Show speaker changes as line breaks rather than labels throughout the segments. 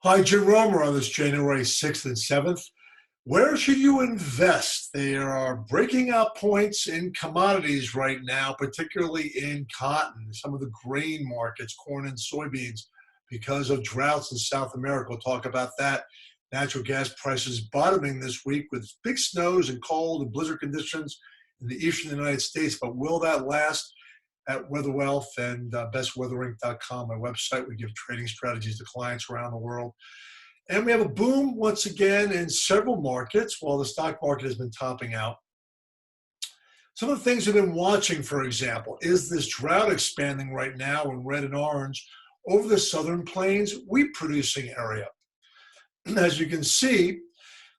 Hi, Jim Romer on this January 6th and 7th. Where should you invest? There are breaking out points in commodities right now, particularly in cotton, some of the grain markets, corn and soybeans, because of droughts in South America. We'll talk about that. Natural gas prices bottoming this week with big snows and cold and blizzard conditions in the eastern United States. But will that last? At Weather Wealth and bestweatherinc.com, my website. We give trading strategies to clients around the world. And we have a boom once again in several markets while the stock market has been topping out. Some of the things we've been watching, for example, is this drought expanding right now in red and orange over the southern plains wheat producing area. As you can see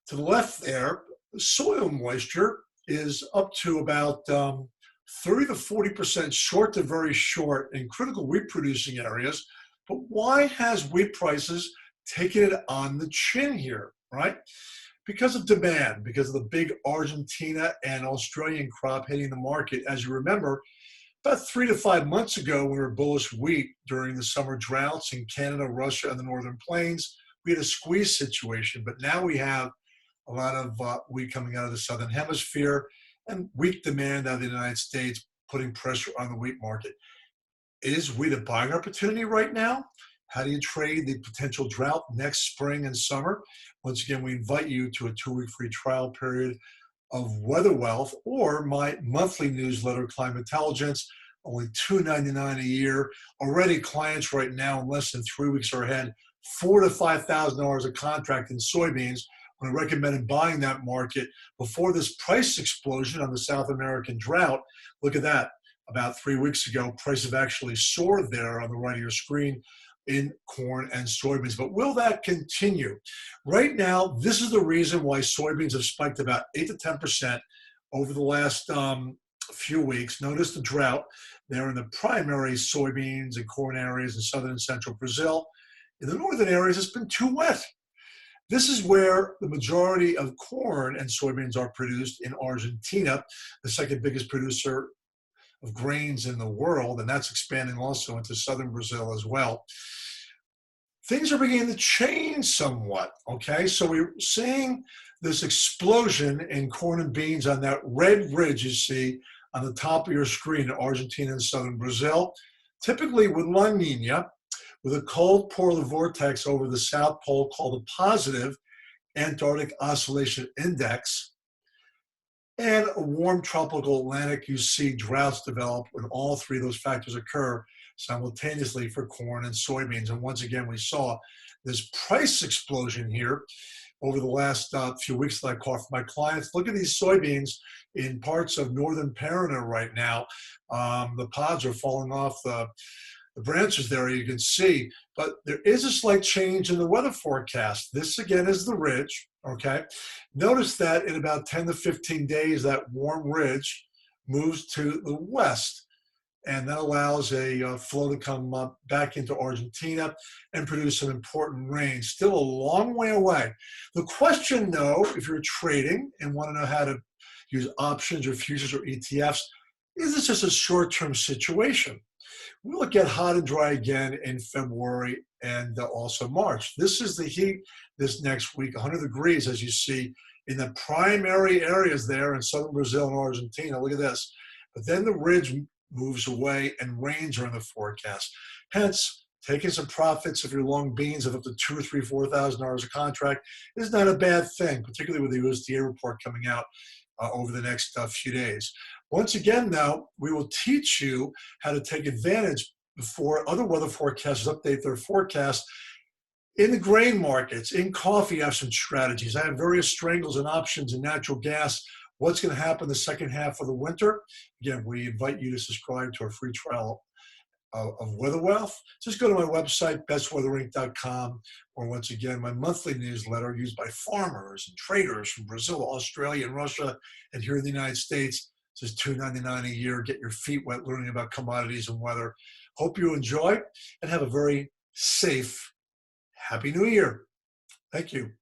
to the left there, soil moisture is up to about 30 to 40% short to very short in critical wheat producing areas. But why has wheat prices taken it on the chin here, right? Because of demand, because of the big Argentina and Australian crop hitting the market. As you remember, about 3 to 5 months ago, we were bullish wheat during the summer droughts in Canada, Russia, and the Northern Plains. We had a squeeze situation, but now we have a lot of wheat coming out of the Southern Hemisphere and weak demand out of the United States, putting pressure on the wheat market. Is wheat a buying opportunity right now? How do you trade the potential drought next spring and summer? Once again, we invite you to a 2-week free trial period of Weather Wealth or my monthly newsletter, Climate Intelligence, only $2.99 a year. Already clients right now in less than 3 weeks are ahead, $4,000 to $5,000 a contract in soybeans. I recommended buying that market before this price explosion on the South American drought. Look at that. About 3 weeks ago, prices actually soared there on the right of your screen in corn and soybeans. But will that continue? Right now, this is the reason why soybeans have spiked about 8 to 10% over the last few weeks. Notice the drought there in the primary soybeans and corn areas in southern and central Brazil. In the northern areas, it's been too wet. This is where the majority of corn and soybeans are produced in Argentina, the second biggest producer of grains in the world, and that's expanding also into southern Brazil as well. Things are beginning to change somewhat, okay? So we're seeing this explosion in corn and beans on that red ridge you see on the top of your screen in Argentina and southern Brazil, typically with La Nina, with a cold polar vortex over the South Pole called the positive Antarctic Oscillation Index, and a warm tropical Atlantic. You see droughts develop when all three of those factors occur simultaneously for corn and soybeans. And once again, we saw this price explosion here over the last few weeks that I caught from my clients. Look at these soybeans in parts of northern Paraná right now. The pods are falling off the branches there, you can see, but there is a slight change in the weather forecast. This again is the ridge, okay? Notice that in about 10 to 15 days, that warm ridge moves to the west, and that allows a flow to come up back into Argentina and produce some important rain. Still a long way away. The question though, if you're trading and want to know how to use options or futures or ETFs, is this just a short-term situation? We'll get hot and dry again in February and also March. This is the heat this next week, 100 degrees, as you see in the primary areas there in southern Brazil and Argentina. Look at this. But then the ridge moves away and rains are in the forecast. Hence, taking some profits if you're long beans of up to $2,000 or $3,000, $4,000 a contract is not a bad thing, particularly with the USDA report coming out over the next few days. Once again, though, we will teach you how to take advantage before other weather forecasters update their forecast. In the grain markets, in coffee, I have some strategies. I have various strangles and options in natural gas. What's going to happen the second half of the winter? Again, we invite you to subscribe to our free trial of Weather Wealth. Just go to my website, bestweatherinc.com, or once again, my monthly newsletter used by farmers and traders from Brazil, Australia, and Russia, and here in the United States. It's just $2.99 a year. Get your feet wet learning about commodities and weather. Hope you enjoy and have a very safe, happy New Year. Thank you.